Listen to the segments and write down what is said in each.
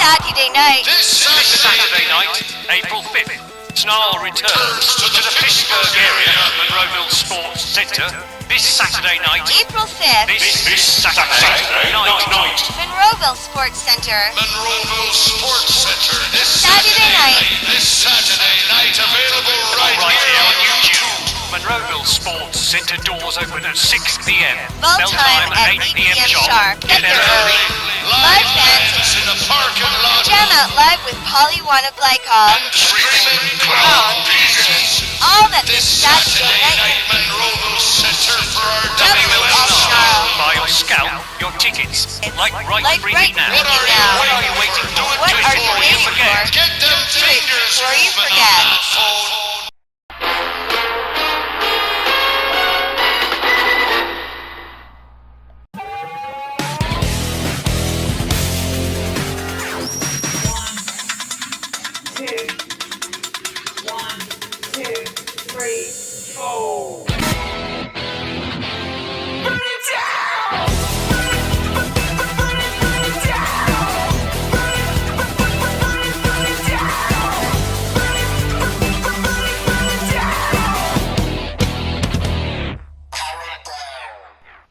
Saturday night. This Saturday night, April 5th, Snarl returns to the Pittsburgh area at Rwl Sports Centre. This Saturday night. April 5th. This Saturday night. Rwl Sports Centre. Rwl Sports Centre. This Saturday night. This Saturday night, available right here on YouTube. Rwl Sports Centre doors open at 6 p.m. Bell time at 8 p.m. sharp. Get there early. Live bands in the parking lot. Jam out live with Polly Wanna Glycol. Screaming crowd pieces. All that this Saturday Saturday night, night. Rwl Centre for our Rwl Sn Rl. Buy or scalp your tickets. Like right now. now. What are you waiting for? What are you waiting forget? for? Get them fingers Before you moving forget. on that phone.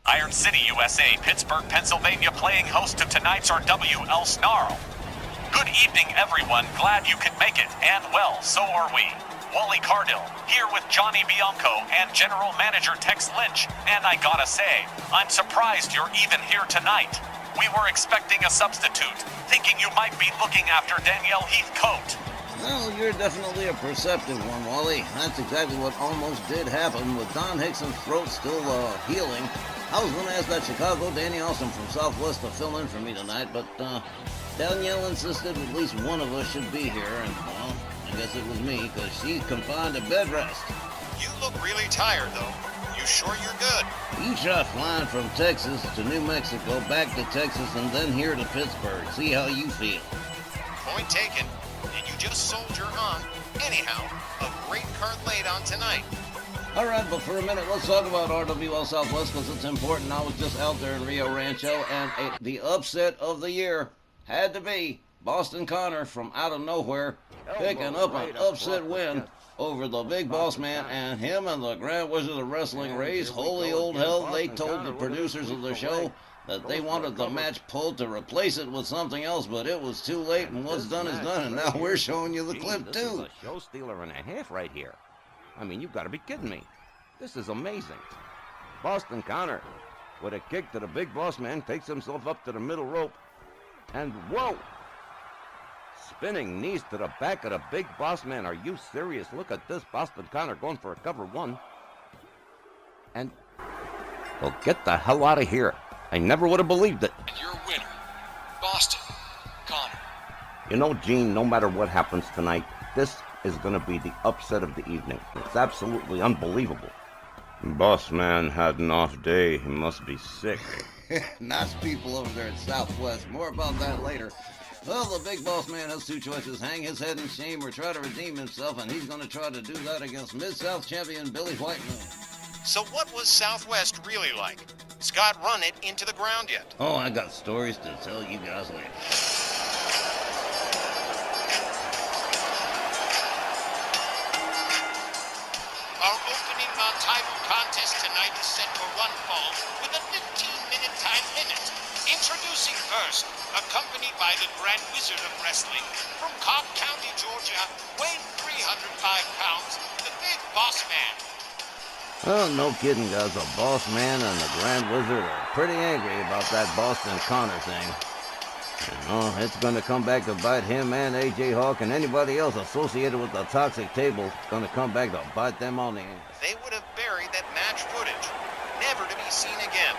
Iron City, USA, Pittsburgh, Pennsylvania, playing host to tonight's Rwl Sn Rl. Good evening, everyone. Glad you could make it. And, well, so are we. Wally Cardill, here with Johnny Bianco and General Manager Tex Lynch. And I gotta say, I'm surprised you're even here tonight. We were expecting a substitute, thinking you might be looking after Danielle Heathcote. Well, you're definitely a perceptive one, Wally. That's exactly what almost did happen with Don Hickson's throat still healing. I was going to ask that Chicago Danny Austin from Southwest to fill in for me tonight, but Danielle insisted at least one of us should be here, and, well, I guess it was me, because she's confined to bed rest. You look really tired, though. You sure you're good? You try flying from Texas to New Mexico, back to Texas, and then here to Pittsburgh. See how you feel. Point taken. And you just soldier on. Anyhow, a great card laid on tonight. All right, but for a minute, let's talk about RWL Southwest because it's important. I was just out there in Rio Rancho, and the upset of the year had to be Boston Connor from out of nowhere picking up an upset win over the Big Boss Man, and him and the Grand Wizard of Wrestling raised holy old hell. They told the producers of the show that they wanted the match pulled to replace it with something else, but it was too late, and what's done is done, and now we're showing you the clip, too. This is a show stealer and a half right here. I mean, you've got to be kidding me. This is amazing. Boston Connor, with a kick to the Big Boss Man, takes himself up to the middle rope, and whoa! Spinning knees to the back of the Big Boss Man. Are you serious? Look at this. Boston Connor going for a cover one. And, well, get the hell out of here. I never would have believed it. And your winner, Boston Connor. You know, Gene, no matter what happens tonight, this is going to be the upset of the evening. It's absolutely unbelievable. Boss Man had an off day. He must be sick. Nice people over there at Southwest. More about that later. Well, the Big Boss Man has two choices: hang his head in shame or try to redeem himself, and he's going to try to do that against Mid-South champion Billy Whiteman. So what was Southwest really like? Scott run it into the ground yet? Oh, I got stories to tell you guys later. Our opening non-title contest tonight is set for one fall with a 15-minute time limit. Introducing first, accompanied by the Grand Wizard of Wrestling from Cobb County, Georgia, weighing 305 pounds, the Big Boss Man. Well, no kidding, guys. The Boss Man and the Grand Wizard are pretty angry about that Boston Connor thing. You know, it's going to come back to bite him and A.J. Hawk and anybody else associated with the toxic table. It's going to come back to bite them on the ass. They would have buried that match footage, never to be seen again.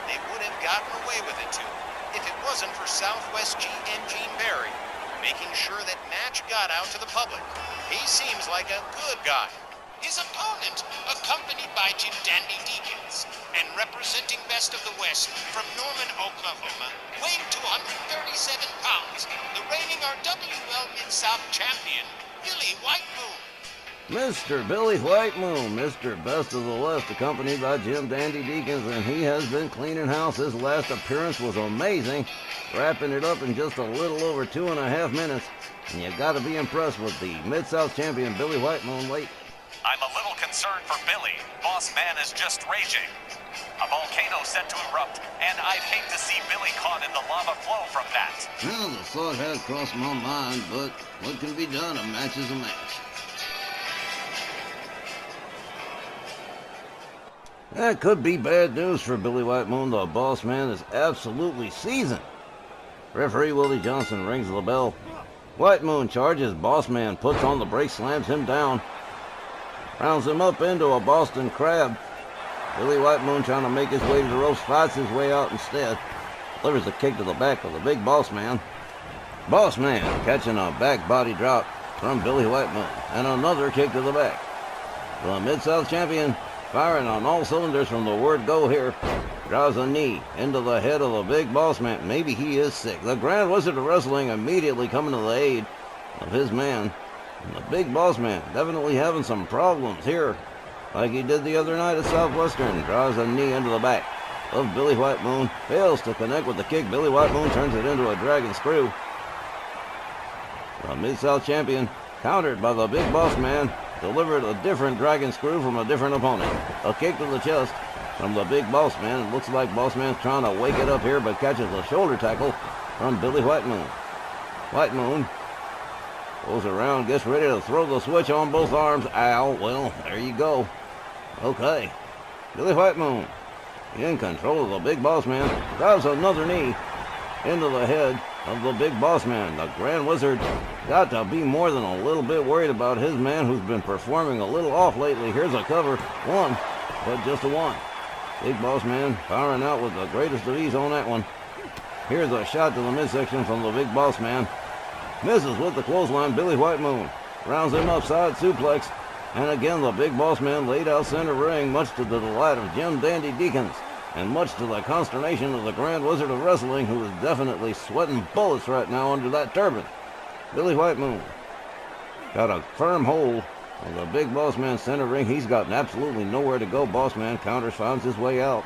They would have gotten away with it, too, if it wasn't for Southwest G and Gene Barry making sure that match got out to the public. He seems like a good guy. His opponent, accompanied by Jim Dandy Deacons, and representing Best of the West from Norman, Oklahoma, weighing 237 pounds, the reigning RWL Mid-South champion, Billy White Moon. Mr. Billy White Moon, Mr. Best of the West, accompanied by Jim Dandy Deacons, and he has been cleaning house. His last appearance was amazing, wrapping it up in just a little over 2.5 minutes. And you got to be impressed with the Mid-South champion, Billy White Moon, late. I'm a little concerned for Billy. Boss Man is just raging. A volcano set to erupt, and I'd hate to see Billy caught in the lava flow from that. Well, the thought had crossed my mind, but what can be done? A match is a match. That could be bad news for Billy White Moon. The boss man is absolutely seasoned. Referee Willie Johnson rings the bell. White Moon charges. Boss man puts on the brakes, slams him down. Rounds him up into a Boston Crab. Billy White Moon, trying to make his way to the ropes, fights his way out instead. Delivers a kick to the back of the big boss man. Boss man catching a back body drop from Billy White Moon. And another kick to the back. The Mid-South champion, firing on all cylinders from the word go here, draws a knee into the head of the big boss man. Maybe he is sick. The Grand Wizard of Wrestling immediately coming to the aid of his man. And the big boss man definitely having some problems here, like he did the other night at Southwestern. Draws a knee into the back of Billy White Moon. Fails to connect with the kick. Billy White Moon turns it into a dragon screw. The Mid-South champion, countered by the big boss man, delivered a different dragon screw from a different opponent. A kick to the chest from the big boss man. It looks like boss man's trying to wake it up here, but catches a shoulder tackle from Billy White Moon. White Moon goes around, gets ready to throw the switch on both arms. Ow, well, there you go. Okay. Billy White Moon in control of the big boss man. Drives another knee into the head of the big boss man. The Grand Wizard got to be more than a little bit worried about his man, who's been performing a little off lately. Here's a cover. One, but just a one. Big boss man firing out with the greatest of ease on that one. Here's a shot to the midsection from the big boss man. Misses with the clothesline. Billy White Moon rounds him upside suplex. And again, the big boss man laid out center ring, much to the delight of Jim Dandy Deacons, and much to the consternation of the Grand Wizard of Wrestling, who is definitely sweating bullets right now under that turban. Billy White Moon got a firm hold on the big boss man center ring. He's gotten absolutely nowhere to go. Boss man counters, finds his way out.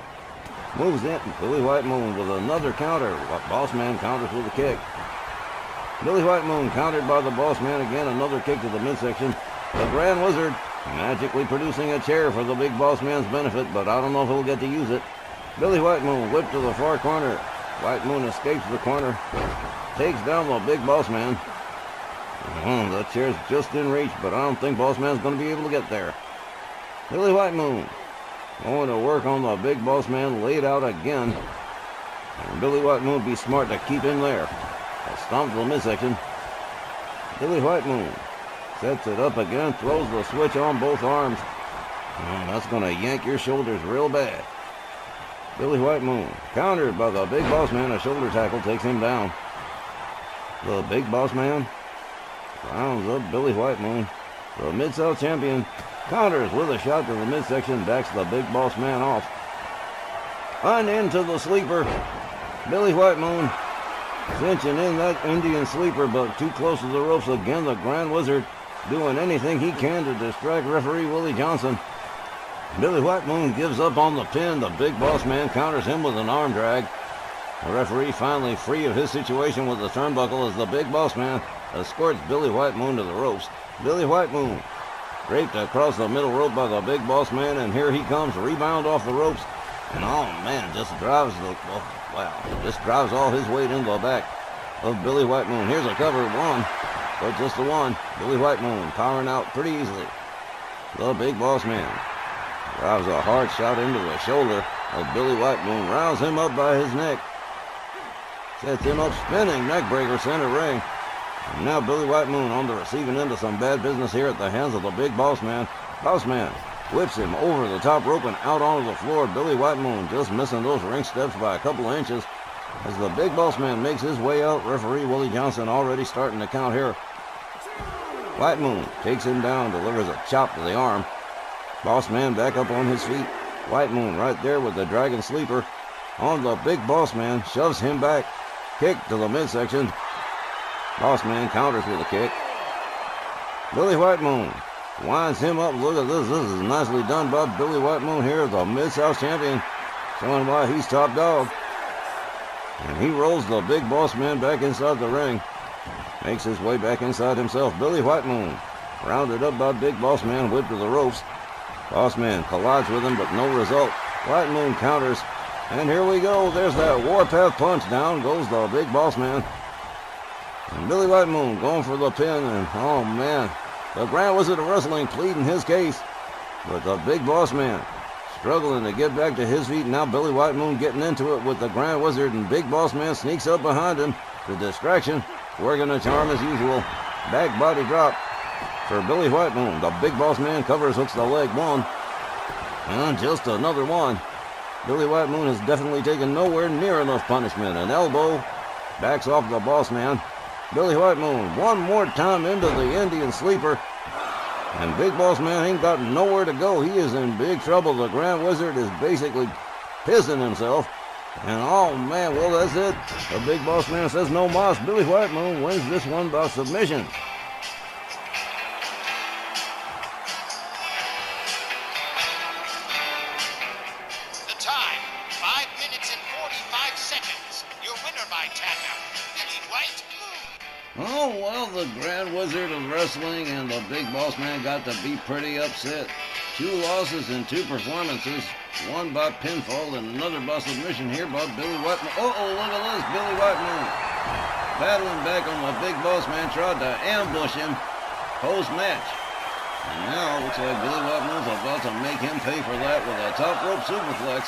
Moves in. Billy White Moon with another counter. Boss man counters with a kick. Billy White Moon countered by the boss man again. Another kick to the midsection. The Grand Wizard magically producing a chair for the big boss man's benefit, but I don't know if he'll get to use it. Billy White Moon whipped to the far corner. White Moon escapes the corner. Takes down the big boss man. The chair's just in reach, but I don't think boss man's going to be able to get there. Billy White Moon going to work on the big boss man, laid out again. And Billy White Moon be smart to keep him there. A stomp to the midsection. Billy White Moon sets it up again, throws the switch on both arms. That's going to yank your shoulders real bad. Billy White Moon countered by the big boss man. A shoulder tackle takes him down. The big boss man rounds up Billy White Moon. The Mid-South champion counters with a shot to the midsection, backs the big boss man off. And into the sleeper. Billy White Moon cinching in that Indian sleeper, but too close to the ropes again. The Grand Wizard doing anything he can to distract referee Willie Johnson. Billy White Moon gives up on the pin. The big boss man counters him with an arm drag. The referee finally free of his situation with the turnbuckle as the big boss man escorts Billy White Moon to the ropes. Billy White Moon draped across the middle rope by the big boss man, and here he comes, rebound off the ropes. And oh man, just drives all his weight into the back of Billy White Moon. Here's a cover, one, but just the one. Billy White Moon powering out pretty easily. The big boss man drives a hard shot into the shoulder of Billy White Moon, rounds him up by his neck, sets him up spinning neckbreaker center ring. And now Billy White Moon on the receiving end of some bad business here at the hands of the big boss man. Boss man whips him over the top rope and out onto the floor. Billy White Moon just missing those ring steps by a couple of inches as the big boss man makes his way out. Referee Willie Johnson already starting to count here. White Moon takes him down, delivers a chop to the arm. Boss man back up on his feet. White Moon right there with the dragon sleeper on the big boss man, shoves him back. Kick to the midsection. Boss man counters with a kick. Billy White Moon Winds him up. Look at this. This is nicely done by Billy White Moon here, the Mid-South champion, showing why he's top dog. And he rolls the Big Boss Man back inside the ring. Makes his way back inside himself. Billy White Moon, rounded up by Big Boss Man, whipped to the ropes. Boss Man collides with him, but no result. White Moon counters. And here we go. There's that Warpath punch. Down goes the Big Boss Man. And Billy White Moon going for the pin. And, oh, man, the Grand Wizard of Wrestling pleading his case. But the Big Boss Man struggling to get back to his feet. Now Billy White Moon getting into it with the Grand Wizard. And Big Boss Man sneaks up behind him. The distraction. Working a charm as usual. Back body drop for Billy White Moon. The Big Boss Man covers, hooks the leg. One. And just another one. Billy White Moon has definitely taken nowhere near enough punishment. An elbow. Backs off the Boss Man. Billy White Moon one more time into the Indian Sleeper. And Big Boss Man ain't got nowhere to go. He is in big trouble. The Grand Wizard is basically pissing himself. And oh man, well that's it. The Big Boss Man says no mas. Billy White Moon wins this one by submission. The time, 5 minutes and 45 seconds. Your winner by tap out, Billy White Moon. Oh, well, the Grand Wizard of Wrestling and the Big Boss Man got to be pretty upset. 2 losses in 2 performances. One by pinfall and another by submission here by Billy White Moon. Uh-oh, look at this, Billy White Moon. Battling back on the Big Boss Man, tried to ambush him post-match. And now, looks like Billy White Moon's about to make him pay for that with a top rope superflex.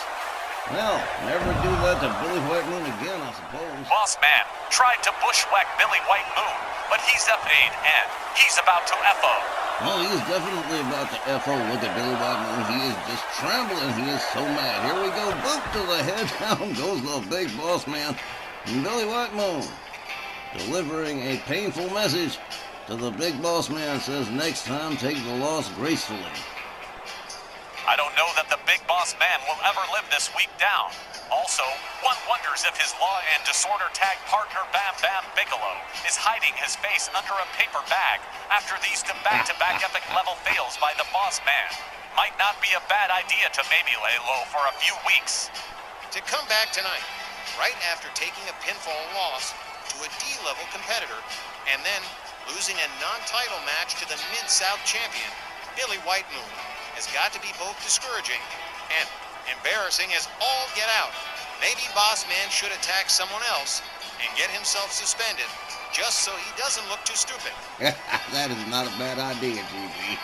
Well, never do that to Billy White Moon again, I suppose. Boss Man tried to bushwhack Billy White Moon, but he's FA'd and he's about to FO. Oh, he's definitely about to FO. Look at Billy White Moon. He is just trembling. He is so mad. Here we go. Boot to the head. Down goes the Big Boss Man. And Billy White Moon delivering a painful message to the Big Boss Man. Says next time take the loss gracefully. I don't know that the Big Boss Man will ever live this week down. Also, one wonders if his Law and Disorder tag partner Bam Bam Bigelow is hiding his face under a paper bag after these two back-to-back epic level fails by the Boss Man. Might not be a bad idea to maybe lay low for a few weeks. To come back tonight, right after taking a pinfall loss to a D-level competitor, and then losing a non-title match to the Mid-South champion, Billy White Moon, has got to be both discouraging and embarrassing as all get out. Maybe Boss Man should attack someone else and get himself suspended just so he doesn't look too stupid. That is not a bad idea, GB.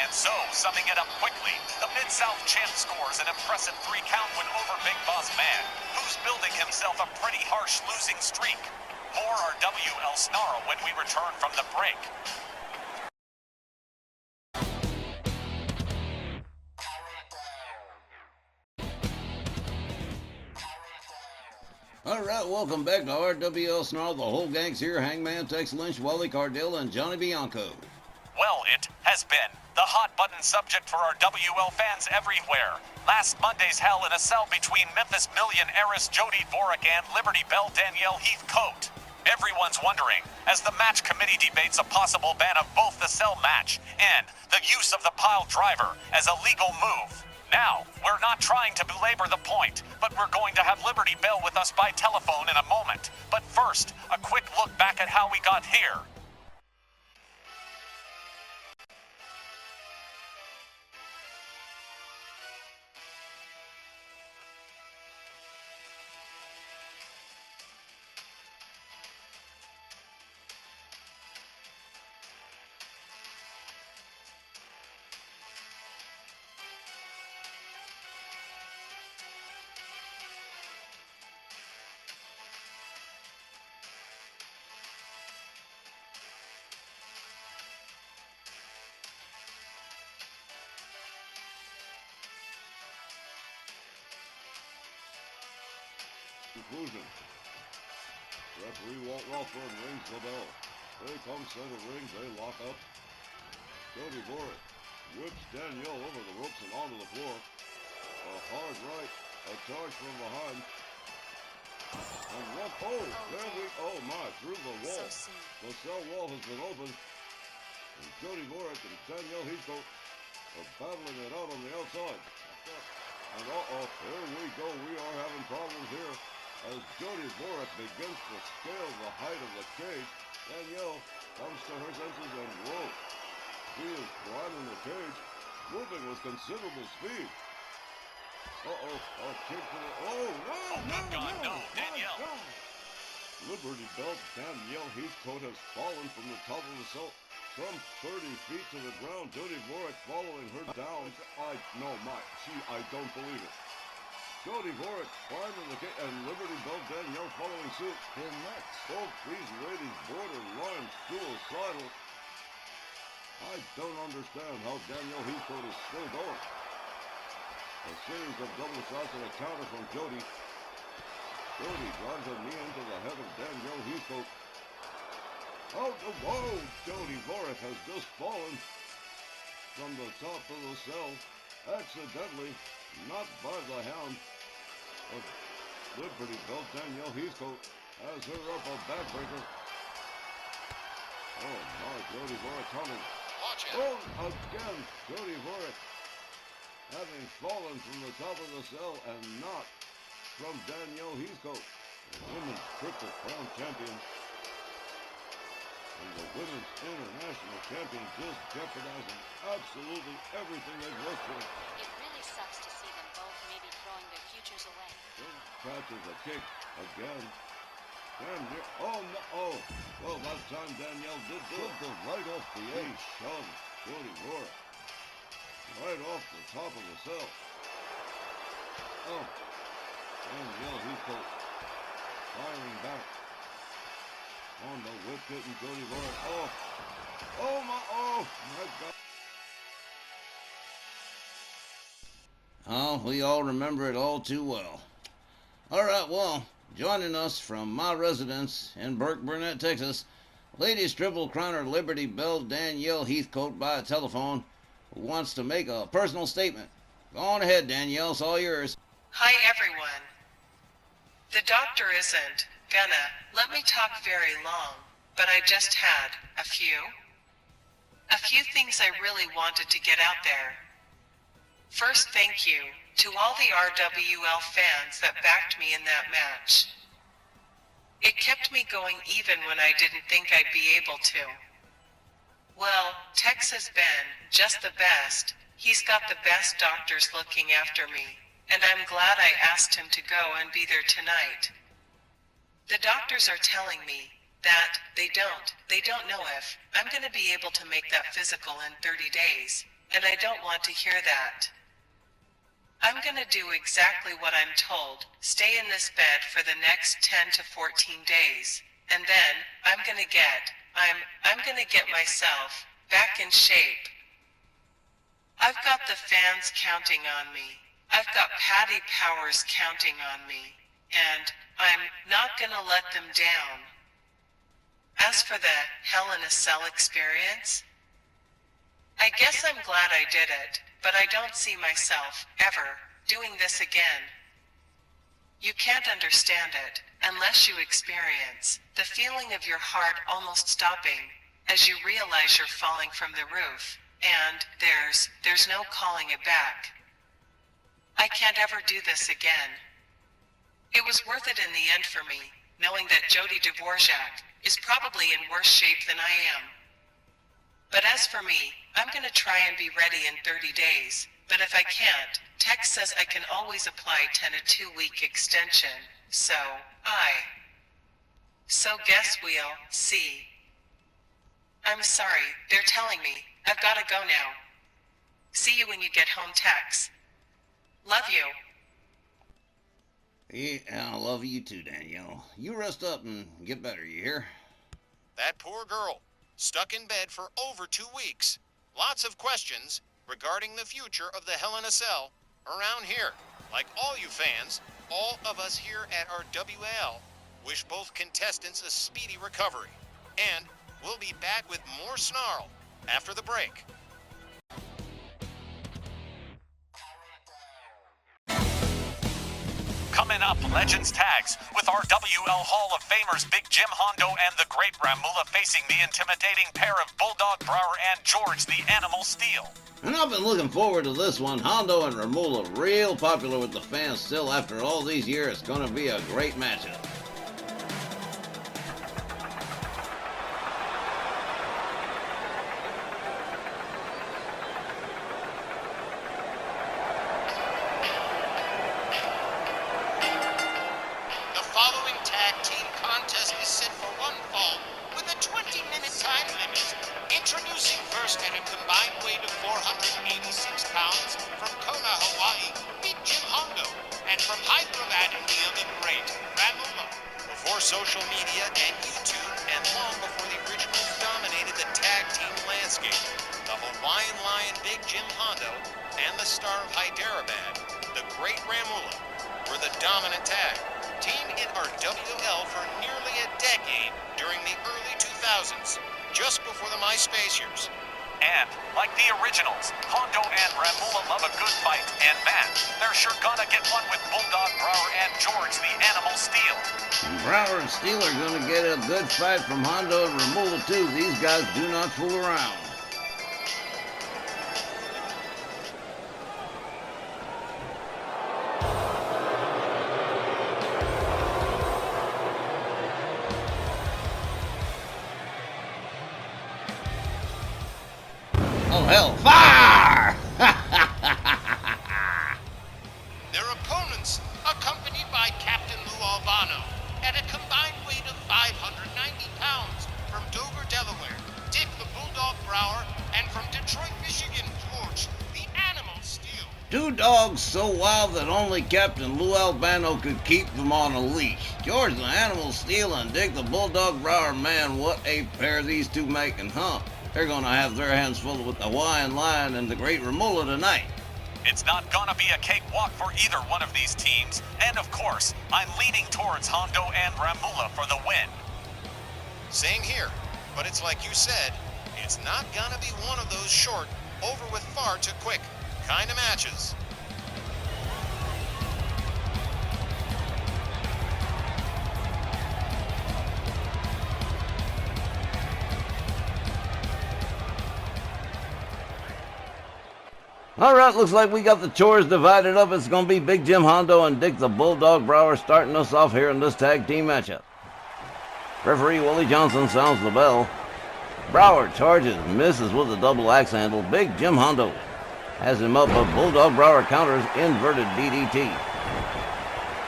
And so, summing it up quickly, the Mid-South champ scores an impressive 3 count win over Big Boss Man, who's building himself a pretty harsh losing streak. More Rwl Sn Rl when we return from the break. All right, welcome back to Rwl Sn Rl. The whole gang's here. Hangman, Tex Lynch, Wally Cardell, and Johnny Bianco. Well, it has been the hot-button subject for our WL fans everywhere. Last Monday's Hell in a Cell between Memphis Million heiress Jody Dvorak and Liberty Belle Danielle Heathcote. Everyone's wondering, as the match committee debates a possible ban of both the cell match and the use of the pile driver as a legal move. Now, we're not trying to belabor the point, but we're going to have Liberty Belle with us by telephone in a moment. But first, a quick look back at how we got here. Conclusion. Referee Walt Rothburn rings the bell. They come center ring, they lock up. Jody Dvorak whips Danielle over the ropes and onto the floor. A hard right, a charge from behind. And one, oh, there we, oh my, through the wall. The cell wall has been opened. And Jody Vorek and Danielle Heathcote are battling it out on the outside. And here we go. We are having problems here. As Jody Vorek begins to scale the height of the cage, Danielle comes to her senses and whoa. She is climbing the cage, moving with considerable speed. A kick to the... No, Danielle. Liberty Belt Danielle Heathcote has fallen from the top of the cell some 30 feet to the ground. Jody Vorek following her down. I don't believe it. Jody Vorek climbing the cage and Liberty Belt Danielle following suit. They're nuts. Both these ladies borderline suicidal. I don't understand how Danielle Heathcote is still going. A series of double shots and a counter from Jody. Jody drives a knee into the head of Danielle Heathcote. Jody Vorek has just fallen from the top of the cell, accidentally, not by the hand of Liberty Belt Danielle Heathcote, has her up a backbreaker. Oh my, Jody Vorek coming. Watch out. Again, Jody Vorek having fallen from the top of the cell and not from Danielle Heathcote, the women's Triple Crown champion. And the women's international champion just jeopardizing absolutely everything they've worked for. It really sucks to see them both maybe throwing their futures away. Catches a kick again. Well, that time Danielle did good. Right off the edge, shoved Jody Vorek. Right off the top of the cell. Danielle Heathcote firing back on the whip hitting Jody Vorek. My God. We all remember it all too well. All right, well, joining us from my residence in Burke Burnett, Texas, Ladies Triple Crowner Liberty Bell Danielle Heathcote by telephone, who wants to make a personal statement. Go on ahead, Danielle, it's all yours. Hi, everyone. The doctor isn't gonna let me talk very long, but I just had a few things I really wanted to get out there. First, thank you to all the RWL fans that backed me in that match. It kept me going even when I didn't think I'd be able to. Well, Tex has been just the best. He's got the best doctors looking after me, and I'm glad I asked him to go and be there tonight. The doctors are telling me that they don't know if I'm going to be able to make that physical in 30 days, and I don't want to hear that. I'm going to do exactly what I'm told, stay in this bed for the next 10 to 14 days, and then I'm going to get myself back in shape. I've got the fans counting on me. I've got Patty Powers counting on me, and I'm not going to let them down. As for the Hell in a Cell experience, I guess I'm glad I did it, but I don't see myself ever doing this again. You can't understand it unless you experience the feeling of your heart almost stopping as you realize you're falling from the roof, and there's no calling it back. I can't ever do this again. It was worth it in the end for me, knowing that Jody Dvorak is probably in worse shape than I am. But as for me, I'm going to try and be ready in 30 days, but if I can't, Tex says I can always apply 10 a 2-week extension, so guess we'll see. I'm sorry, they're telling me. I've got to go now. See you when you get home, Tex. Love you. Yeah, I love you too, Danielle. You rest up and get better, you hear? That poor girl, stuck in bed for over 2 weeks. Lots of questions regarding the future of the Hell in a Cell around here. Like all you fans, all of us here at our WL wish both contestants a speedy recovery. And we'll be back with more Snarl after the break. Come Summon Up Legends tags with our WL Hall of Famers Big Jim Hondo and the Great Ramula facing the intimidating pair of Bulldog Brower and George the Animal Steel. And I've been looking forward to this one. Hondo and Ramula real popular with the fans still after all these years. It's going to be a great matchup. The following tag team contest is set for one fall with a 20-minute time limit. Introducing first at a combined weight of 486 pounds from Kona, Hawaii, Big Jim Hondo, and from Hyderabad, India, the Great Ramula. Before social media and YouTube, and long before the originals dominated the tag team landscape, the Hawaiian Lion Big Jim Hondo and the star of Hyderabad, the Great Ramula, were the dominant tag team in our WL for nearly a decade during the early 2000s, just before the MySpace years. And, like the originals, Hondo and Ramula love a good fight, and man, they're sure gonna get one with Bulldog Brower and George the Animal Steel. And Brower and Steel are going to get a good fight from Hondo and Ramula too. These guys do not fool around. Oh hell, fire! Their opponents, accompanied by Captain Lou Albano, at a combined weight of 590 pounds, from Dover, Delaware, Dick the Bulldog Brower, and from Detroit, Michigan, George the Animal Steel. Two dogs so wild that only Captain Lou Albano could keep them on a leash. George the Animal Steel and Dick the Bulldog Brower, man, what a pair these two making, huh? They're going to have their hands full with the Hawaiian Lion and the Great Ramula tonight. It's not gonna be a cakewalk for either one of these teams, and of course, I'm leaning towards Hondo and Ramula for the win. Same here, but it's like you said, it's not gonna be one of those short, over with far too quick kind of matches. All right, looks like we got the chores divided up. It's going to be Big Jim Hondo and Dick the Bulldog Brower starting us off here in this tag team matchup. Referee Willie Johnson sounds the bell. Brower charges, misses with a double axe handle. Big Jim Hondo has him up, but Bulldog Brower counters inverted DDT.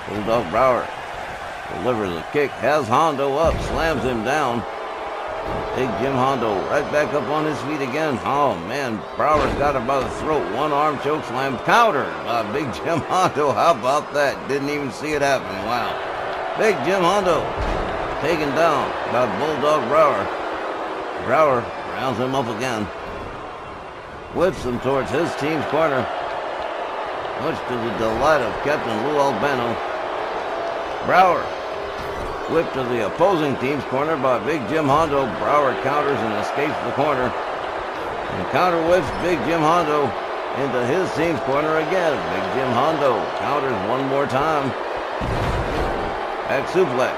Bulldog Brower delivers a kick, has Hondo up, slams him down. Big Jim Hondo right back up on his feet again. Oh man, Brower's got him by the throat. One arm choke slam countered by Big Jim Hondo. How about that? Didn't even see it happen. Wow. Big Jim Hondo taken down by Bulldog Brower. Brower rounds him up again. Whips him towards his team's corner. Much to the delight of Captain Lou Albano. Brower whipped to the opposing team's corner by Big Jim Hondo. Brower counters and escapes the corner. And counter whips Big Jim Hondo into his team's corner again. Big Jim Hondo counters one more time. Back suplex.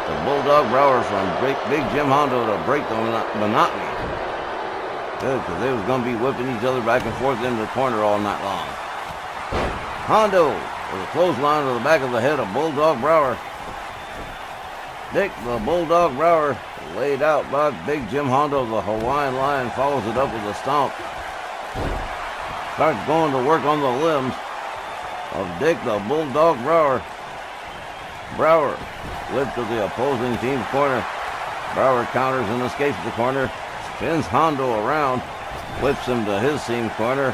The Bulldog Brower from Big Jim Hondo to break the monotony. Good, because they was going to be whipping each other back and forth into the corner all night long. Hondo with a clothesline to the back of the head of Bulldog Brower. Dick the Bulldog Brower laid out by Big Jim Hondo. The Hawaiian Lion follows it up with a stomp. Starts going to work on the limbs of Dick the Bulldog Brower. Brower whipped to the opposing team's corner. Brower counters and escapes the corner. Spins Hondo around. Whips him to his team's corner.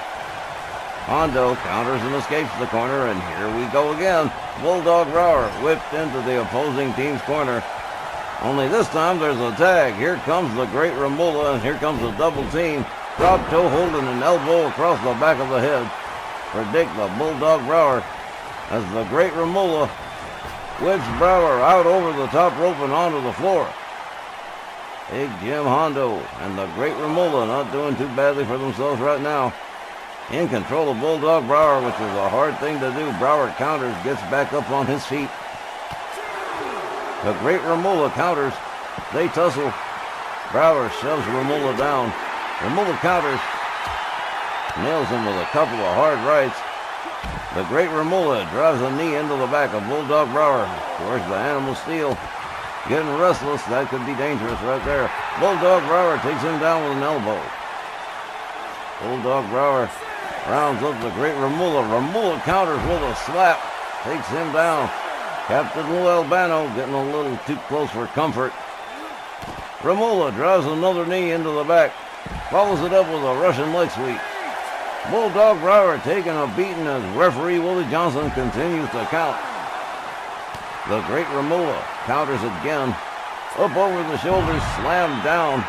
Hondo counters and escapes the corner, and here we go again. Bulldog Brower whipped into the opposing team's corner. Only this time there's a tag. Here comes the Great Ramula, and here comes a double team. Drop toe holding an elbow across the back of the head for Dick the Bulldog Brower as the Great Ramula whips Brower out over the top rope and onto the floor. Big Jim Hondo and the Great Ramula not doing too badly for themselves right now. In control of Bulldog Brower, which is a hard thing to do. Brower counters, gets back up on his feet. The Great Rwla counters. They tussle. Brower shoves Rwla down. Rwla counters. Nails him with a couple of hard rights. The Great Rwla drives a knee into the back of Bulldog Brower. Towards the Animal Steel. Getting restless. That could be dangerous right there. Bulldog Brower takes him down with an elbow. Bulldog Brower rounds up the Great Rwla. Rwla counters with a slap. Takes him down. Captain Lou Albano getting a little too close for comfort. Rwla drives another knee into the back. Follows it up with a Russian leg sweep. Bulldog Brower taking a beating as referee Willie Johnson continues to count. The Great Rwla counters again. Up over the shoulders, slammed down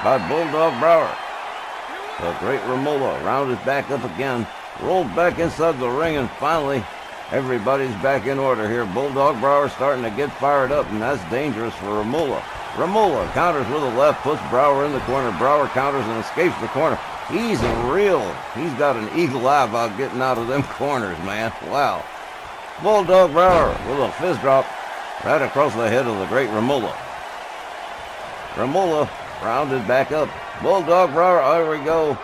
by Bulldog Brower. The Great Rwla rounded back up again, rolled back inside the ring, and finally, everybody's back in order here. Bulldog Brower starting to get fired up, and that's dangerous for Rwla. Rwla counters with a left, puts Brower in the corner. Brower counters and escapes the corner. He's got an eagle eye about getting out of them corners, man. Wow. Bulldog Brower with a fist drop right across the head of the Great Rwla. Rwla rounded back up. Bulldog Brower, there we go.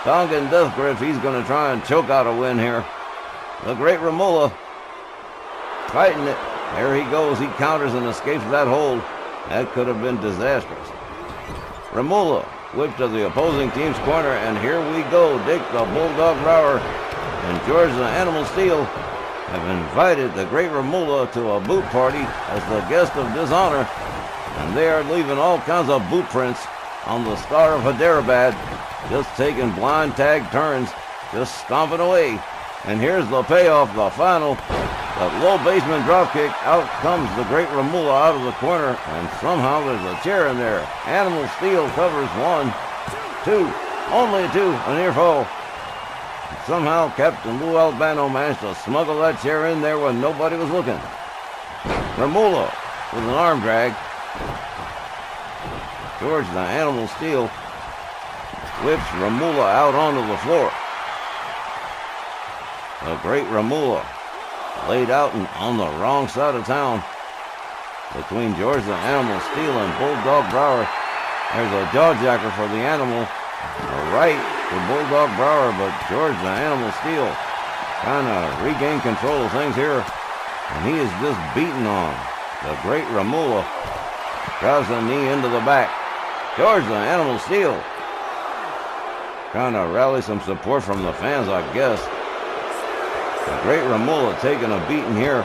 Tongan Death Grip, he's going to try and choke out a win here. The Great Rwla fighting it. There he goes. He counters and escapes that hold. That could have been disastrous. Rwla whipped to the opposing team's corner, and here we go. Dick the Bulldog Brower and George the Animal Steel have invited the Great Rwla to a boot party as the guest of dishonor, and they are leaving all kinds of boot prints on the Star of Hyderabad, just taking blind tag turns, just stomping away. And here's the payoff, the final. That low basement dropkick. Out comes the Great Rwla out of the corner, and somehow there's a chair in there. Animal Steel covers 1, 2, only 2, a near fall. Somehow Captain Lou Albano managed to smuggle that chair in there when nobody was looking. Rwla with an arm drag. George the Animal Steel whips Rwla out onto the floor. The Great Rwla laid out on the wrong side of town between George the Animal Steel and Bulldog Brower. There's a jawjacker for the Animal. A right for Bulldog Brower, but George the Animal Steel trying to regain control of things here. And he is just beating on the Great Rwla. Drives the knee into the back. George the Animal Steel trying to rally some support from the fans, I guess. The Great Rwla taking a beating here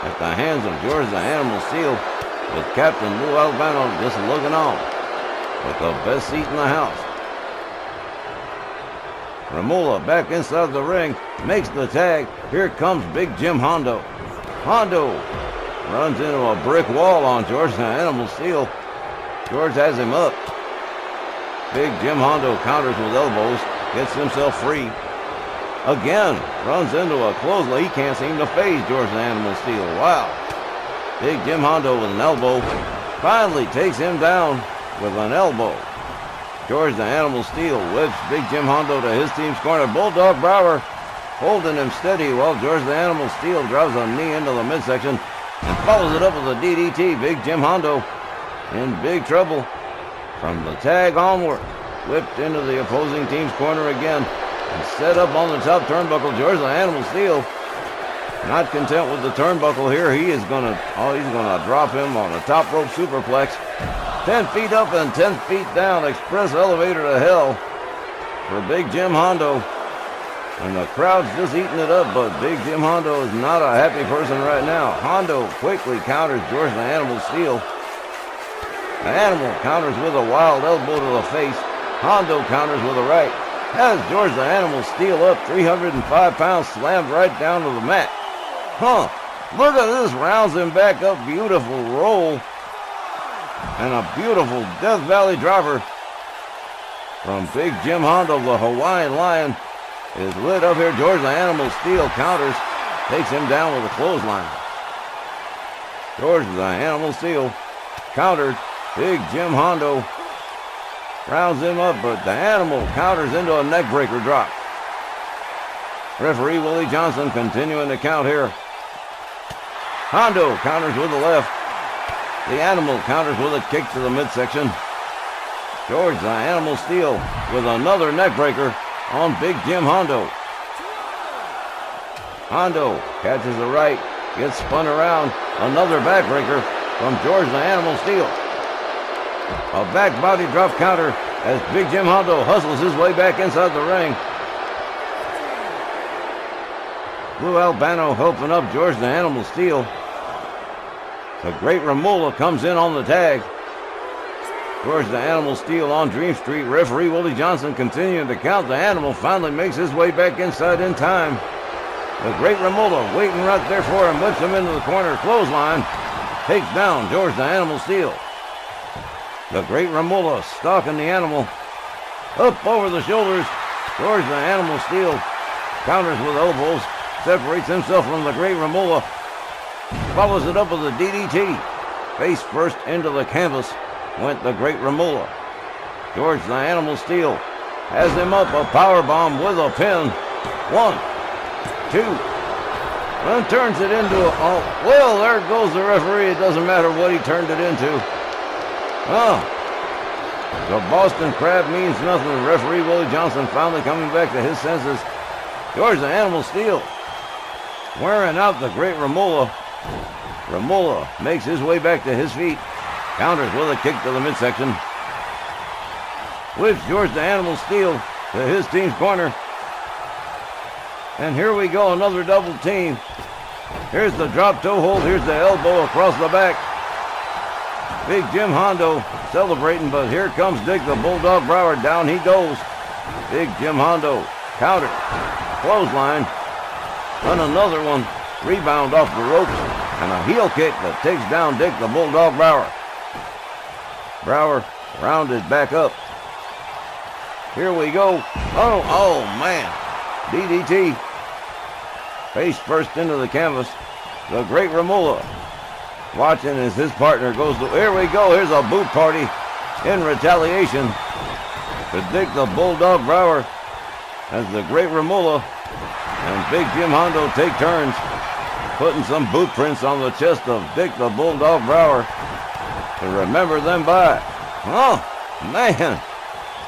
at the hands of George the Animal Steel, with Captain Lou Albano just looking on with the best seat in the house. Rwla back inside the ring, makes the tag. Here comes Big Jim Hondo. Hondo runs into a brick wall on George the Animal Steel. George has him up. Big Jim Hondo counters with elbows, gets himself free. Again, runs into a clothesline. He can't seem to phase George the Animal Steel. Wow. Big Jim Hondo with an elbow. Finally takes him down with an elbow. George the Animal Steel whips Big Jim Hondo to his team's corner. Bulldog Brower holding him steady while George the Animal Steel drives a knee into the midsection and follows it up with a DDT. Big Jim Hondo in big trouble from the tag onward. Whipped into the opposing team's corner again. And set up on the top turnbuckle. George the Animal Steel not content with the turnbuckle here. He's gonna drop him on a top rope superplex. 10 feet up and 10 feet down. Express elevator to hell for Big Jim Hondo. And the crowd's just eating it up, but Big Jim Hondo is not a happy person right now. Hondo quickly counters George the Animal Steel. The Animal counters with a wild elbow to the face. Hondo counters with a right. Has George the Animal Steel up, 305 pounds, slammed right down to the mat. Look at this, rounds him back up, beautiful roll. And a beautiful Death Valley driver from Big Jim Hondo. The Hawaiian Lion is lit up here. George the Animal Steel counters, takes him down with a clothesline. George the Animal Steel countered. Big Jim Hondo rounds him up, but the Animal counters into a neckbreaker drop. Referee Willie Johnson continuing to count here. Hondo counters with the left. The Animal counters with a kick to the midsection. George the Animal Steel with another neckbreaker on Big Jim Hondo. Hondo catches the right, gets spun around. Another backbreaker from George the Animal Steel. A back body drop counter as Big Jim Hondo hustles his way back inside the ring. Lou Albano helping up George the Animal Steel. The Great Ramula comes in on the tag. George the Animal Steel on Dream Street. Referee Willie Johnson continuing to count. The Animal finally makes his way back inside in time. The Great Ramula waiting right there for him, whips him into the corner. Clothesline takes down George the Animal Steel. The Great Ramula stalking the Animal. Up over the shoulders. George the Animal Steel counters with elbows. Separates himself from the Great Ramula. Follows it up with a DDT. Face first into the canvas went the Great Ramula. George the Animal Steel has him up. A powerbomb with a pin. 1, 2. And turns it into a... Oh, well, there goes the referee. It doesn't matter what he turned it into. Oh. The Boston Crab means nothing. Referee Willie Johnson finally coming back to his senses. George the Animal Steel wearing out the Great Ramula. Ramula makes his way back to his feet. Counters with a kick to the midsection. Whips George the Animal Steel to his team's corner. And here we go, another double team. Here's the drop toe hold. Here's the elbow across the back. Big Jim Hondo celebrating, but here comes Dick the Bulldog Brower. Down he goes. Big Jim Hondo counter. Clothesline. And another one. Rebound off the ropes. And a heel kick that takes down Dick the Bulldog Brower. Brower rounded back up. Here we go. Oh man. DDT. Face first into the canvas. The Great Ramula watching as his partner goes to... Here we go. Here's a boot party in retaliation to Dick the Bulldog Brower as the Great Ramula and Big Jim Hondo take turns putting some boot prints on the chest of Dick the Bulldog Brower to remember them by. Oh, man.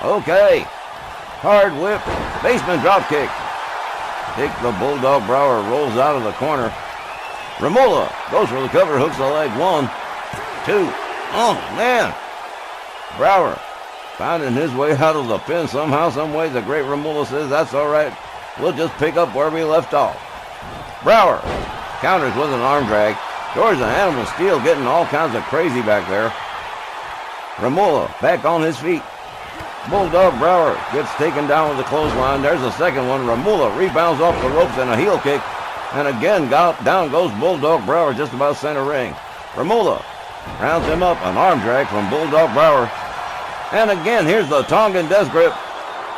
Okay. Hard whip. Basement drop kick. Dick the Bulldog Brower rolls out of the corner. Ramula goes for the cover, hooks the leg. 1, 2. Oh, man. Brower finding his way out of the pin somehow, some way. The Great Ramula says, that's all right. We'll just pick up where we left off. Brower counters with an arm drag. George the Animal Steel getting all kinds of crazy back there. Ramula back on his feet. Bulldog Brower gets taken down with the clothesline. There's a second one. Ramula rebounds off the ropes and a heel kick. And again, down goes Bulldog Brower just about center ring. Ramula rounds him up. An arm drag from Bulldog Brower. And again, here's the Tongan Death Grip.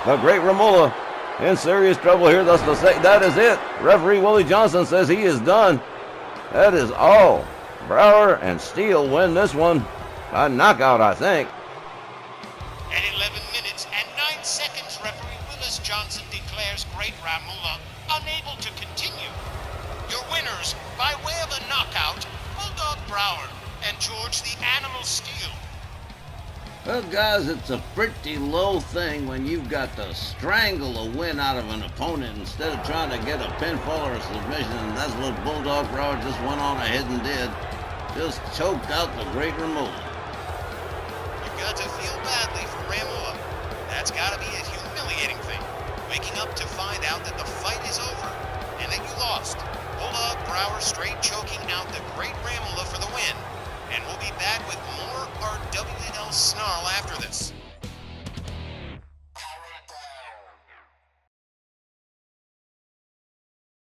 The Great Ramula in serious trouble here. That's the that is it. Referee Willie Johnson says he is done. That is all. Brower and Steel win this one by knockout, I think. At 11 minutes and 9 seconds, referee Willis Johnson declares Great Ramula unable to continue. Your winners, by way of a knockout, Bulldog Brower and George the Animal Steel. Well, guys, it's a pretty low thing when you've got to strangle a win out of an opponent instead of trying to get a pinfall or a submission, and that's what Bulldog Brower just went on ahead and did. Just choked out the Great Ramula. You've got to feel badly for Ramula. That's got to be a humiliating thing. Waking up to find out that the fight is over and that you lost. Bulldog Brower straight choking out the Great Ramula for the win. And we'll be back with more Rwl Sn Rl after this.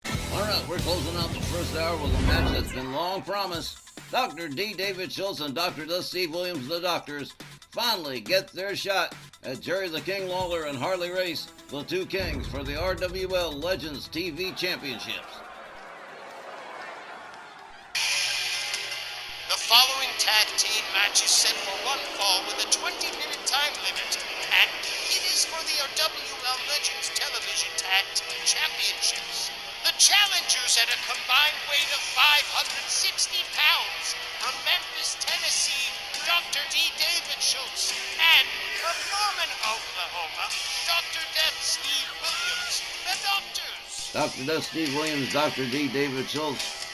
All right, we're closing out the first hour with a match that's been long promised. Dr. D. David Schultz and Dr. Dust Steve Williams, the Doctors, finally get their shot at Jerry the King Lawler and Harley Race, the two kings, for the RWL Legends TV Championships. The following tag team match is set for one fall with a 20-minute time limit. and it is for the RWL Legends Television Tag Team Championships. The challengers at a combined weight of 560 pounds from Memphis, Tennessee, Dr. D. David Schultz, and from Norman, Oklahoma, Dr. Death Steve Williams, the Doctors. Dr. Death Steve Williams, Dr. D. David Schultz,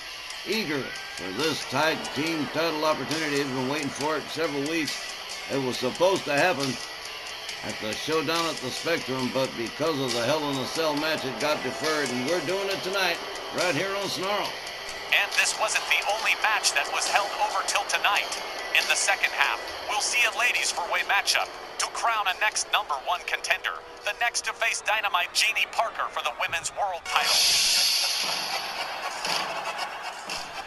eager for this tag team title opportunity. They've been waiting for it several weeks. It was supposed to happen at the showdown at the Spectrum, but because of the Hell in a Cell match, it got deferred, and we're doing it tonight, right here on Snarl. And this wasn't the only match that was held over till tonight. In the second half, we'll see a ladies' four-way matchup to crown a next #1 contender, the next to face Dynamite Jeannie Parker for the women's world title.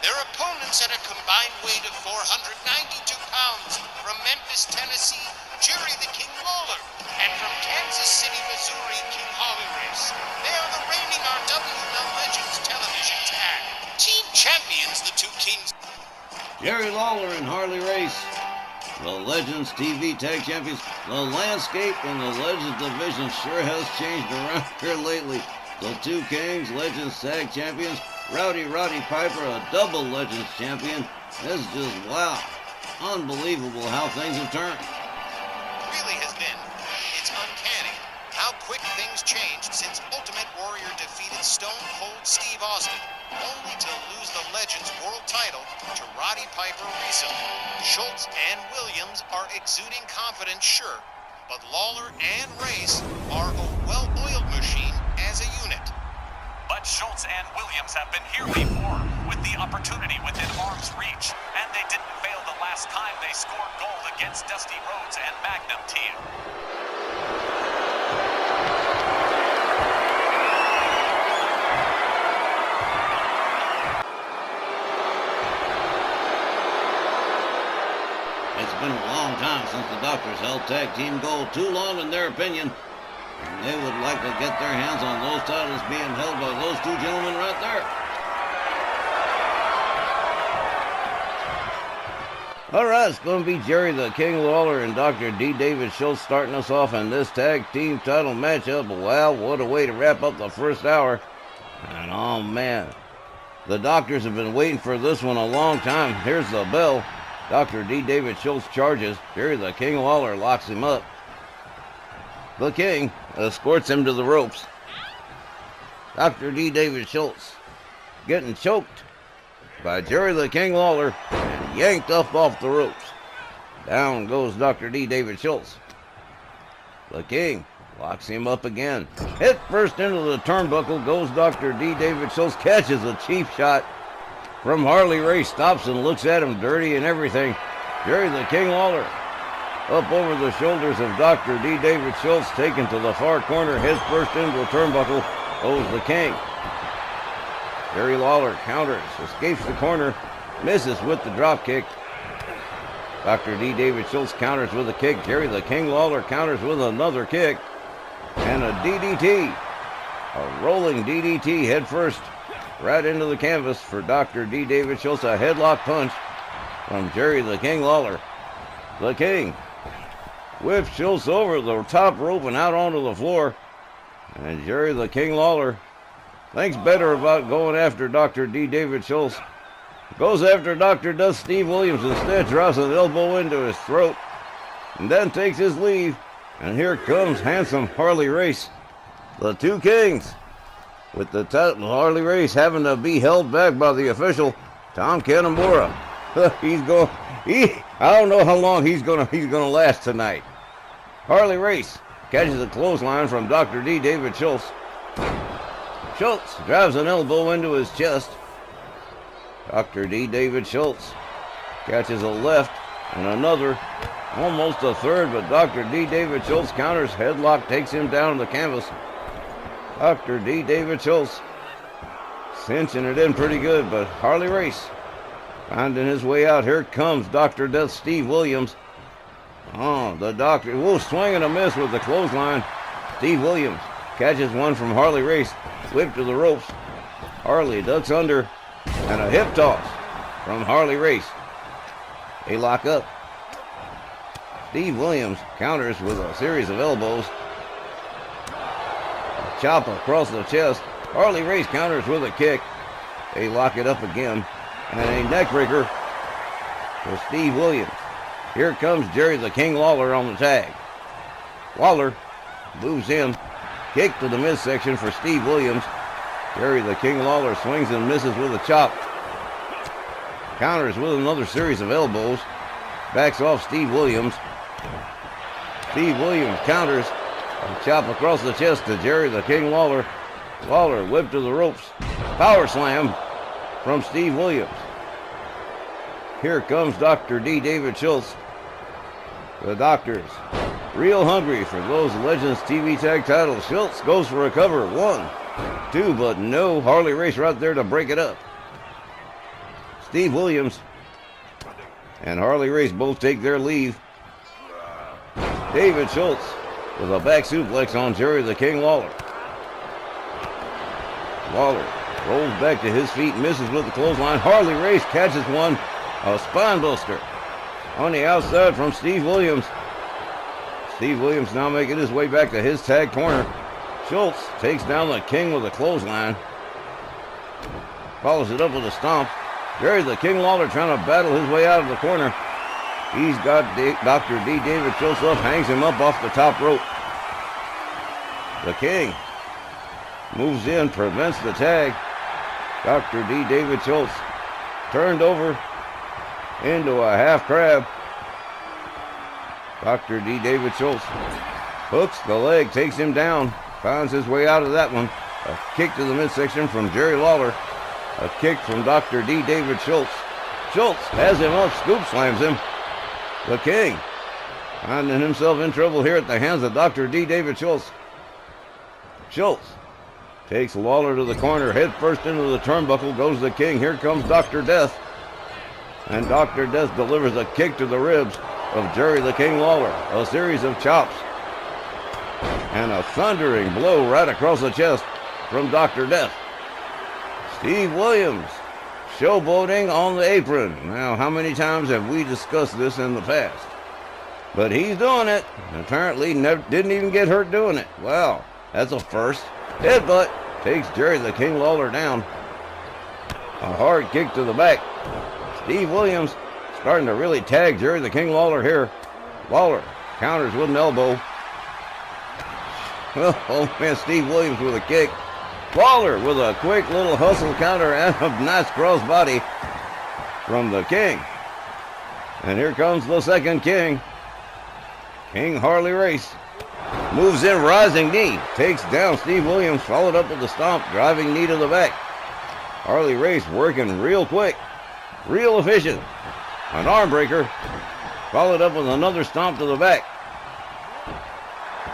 Their opponents at a combined weight of 492 pounds from Memphis, Tennessee, Jerry the King Lawler, and from Kansas City, Missouri, King Holly Race. They are the reigning RWL Legends Television Tag Team Champions, the two kings. Jerry Lawler and Harley Race, the Legends TV Tag Champions. The landscape in the Legends division sure has changed around here lately. The two Kings, Legends Tag Champions, Roddy Piper, a double Legends champion. It's just, wow, unbelievable how things have turned. Really has been. It's uncanny how quick things changed since Ultimate Warrior defeated Stone Cold Steve Austin, only to lose the Legends World title to Roddy Piper recently. Schultz and Williams are exuding confidence, sure, but Lawler and Race are a well-oiled machine as a unit. But Schultz and Williams have been here before, with the opportunity within arm's reach, and they didn't fail the last time they scored gold against Dusty Rhodes and Magnum Tia. It's been a long time since the Doctors held tag team gold, too long in their opinion. And they would like to get their hands on those titles being held by those two gentlemen right there. All right, it's going to be Jerry the King Lawler and Dr. D. David Schultz starting us off in this tag team title matchup. Wow, what a way to wrap up the first hour. And oh man, the Doctors have been waiting for this one a long time. Here's the bell. Dr. D. David Schultz charges. Jerry the King Lawler locks him up. The King escorts him to the ropes. Dr. D. David Schultz getting choked by Jerry the King Lawler and yanked up off the ropes. Down goes Dr. D. David Schultz. The King locks him up again. Hit first into the turnbuckle goes Dr. D. David Schultz, catches a cheap shot from Harley Race, stops and looks at him dirty and everything. Jerry the King Lawler up over the shoulders of Dr. D. David Schultz, taken to the far corner, head first into the turnbuckle, goes the King. Jerry Lawler counters, escapes the corner, misses with the drop kick. Dr. D. David Schultz counters with a kick. Jerry the King Lawler counters with another kick. And a DDT. A rolling DDT head first right into the canvas for Dr. D. David Schultz. A headlock punch from Jerry the King Lawler. The King whips Schultz over the top rope and out onto the floor. And Jerry the King Lawler thinks better about going after Dr. D. David Schultz. Goes after Dr. Death Steve Williams instead, drops an elbow into his throat, and then takes his leave. And here comes handsome Harley Race. The two Kings, with the title Harley Race having to be held back by the official, Tom Kanamura. I don't know how long he's gonna last tonight. Harley Race catches a clothesline from Dr. D. David Schultz. Schultz drives an elbow into his chest. Dr. D. David Schultz catches a left and another, almost a third, but Dr. D. David Schultz counters, headlock takes him down to the canvas. Dr. D. David Schultz cinching it in pretty good, but Harley Race finding his way out. Here comes Dr. Death Steve Williams. Oh, the Doctor, swing and a miss with the clothesline. Steve Williams catches one from Harley Race, whipped to the ropes. Harley ducks under, and a hip toss from Harley Race. They lock up. Steve Williams counters with a series of elbows. A chop across the chest. Harley Race counters with a kick. They lock it up again. And a neckbreaker for Steve Williams. Here comes Jerry the King Lawler on the tag. Lawler moves in. Kick to the midsection for Steve Williams. Jerry the King Lawler swings and misses with a chop. Counters with another series of elbows. Backs off Steve Williams. Steve Williams counters. A chop across the chest to Jerry the King Lawler. Lawler whipped to the ropes. Power slam from Steve Williams. Here comes Dr. D. David Schultz. The Doctors real hungry for those Legends TV tag titles. Schultz goes for a cover. 1, 2, but no. Harley Race right there to break it up. Steve Williams and Harley Race both take their leave. David Schultz with a back suplex on Jerry the King Lawler. Lawler rolls back to his feet, misses with the clothesline. Harley Race catches one. A spine buster on the outside from Steve Williams. Steve Williams now making his way back to his tag corner. Schultz takes down the King with a clothesline. Follows it up with a stomp. Jerry the King Lawler trying to battle his way out of the corner. He's got Dr. D. David Schultz up, hangs him up off the top rope. The King moves in, prevents the tag. Dr. D. David Schultz turned over into a half crab. Dr. D. David Schultz hooks the leg, takes him down, finds his way out of that one. A kick to the midsection from Jerry Lawler. A kick from Dr. D. David Schultz. Schultz has him up, scoop slams him. The King finding himself in trouble here at the hands of Dr. D. David Schultz. Schultz takes Lawler to the corner, head first into the turnbuckle, goes the King. Here comes Dr. Death. And Dr. Death delivers a kick to the ribs of Jerry the King Lawler. A series of chops. And a thundering blow right across the chest from Dr. Death. Steve Williams showboating on the apron. Now, how many times have we discussed this in the past? But he's doing it. Apparently didn't even get hurt doing it. Wow, that's a first. Headbutt takes Jerry the King Lawler down. A hard kick to the back. Steve Williams starting to really tag Jerry the King Lawler here. Lawler counters with an elbow. Oh man, Steve Williams with a kick. Lawler with a quick little hustle counter and a nice crossbody from the King. And here comes the second King. King Harley Race moves in, rising knee, takes down Steve Williams, followed up with a stomp, driving knee to the back. Harley Race working real quick, real efficient. An arm breaker, followed up with another stomp to the back.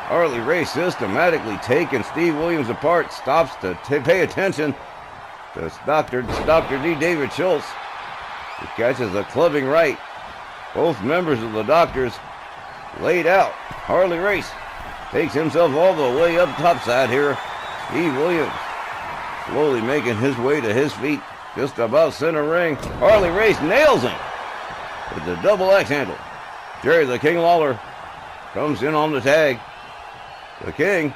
Harley Race systematically taking Steve Williams apart, stops to pay attention to Dr. D. David Schultz. He catches a clubbing right. Both members of the Doctors laid out. Harley Race takes himself all the way up topside here. Steve Williams slowly making his way to his feet, just about center ring. Harley Race nails him with the double axe handle. Jerry the King Lawler comes in on the tag. The King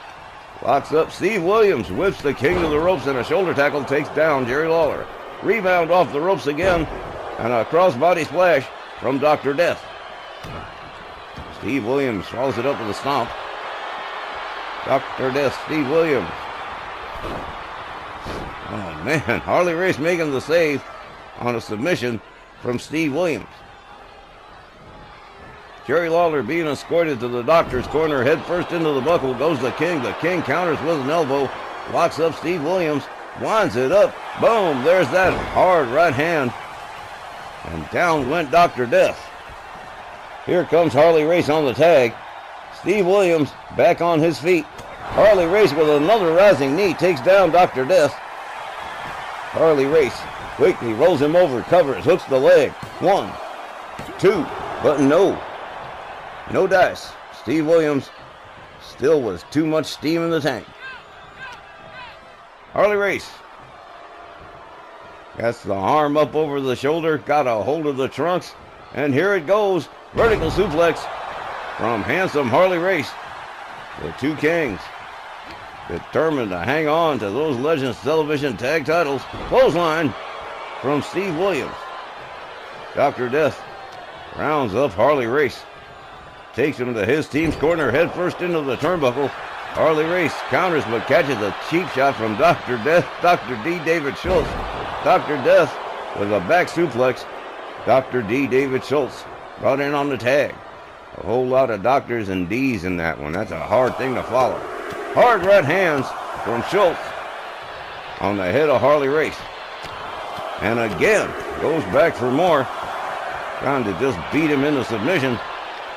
locks up Steve Williams, whips the King to the ropes, and a shoulder tackle takes down Jerry Lawler. Rebound off the ropes again, and a crossbody splash from Dr. Death. Steve Williams follows it up with a stomp. Dr. Death, Steve Williams. Oh man, Harley Race making the save on a submission from Steve Williams. Jerry Lawler being escorted to the Doctor's corner, head first into the buckle, goes the King. The King counters with an elbow, locks up Steve Williams, winds it up. Boom, there's that hard right hand. And down went Dr. Death. Here comes Harley Race on the tag. Steve Williams back on his feet. Harley Race with another rising knee takes down Dr. Death. Harley Race quickly rolls him over, covers, hooks the leg. 1, 2, but no dice. Steve Williams still was too much steam in the tank. Harley Race got the arm up over the shoulder, got a hold of the trunks, and here it goes. Vertical suplex from handsome Harley Race. The two kings determined to hang on to those Legends Television tag titles. Clothesline from Steve Williams. Dr. Death rounds up Harley Race. Takes him to his team's corner, head first into the turnbuckle. Harley Race counters but catches a cheap shot from Dr. Death, Dr. D. David Schultz. Dr. Death with a back suplex. Dr. D. David Schultz brought in on the tag. A whole lot of doctors and D's in that one. That's a hard thing to follow. Hard right hands from Schultz on the head of Harley Race. And again, goes back for more. Trying to just beat him into submission.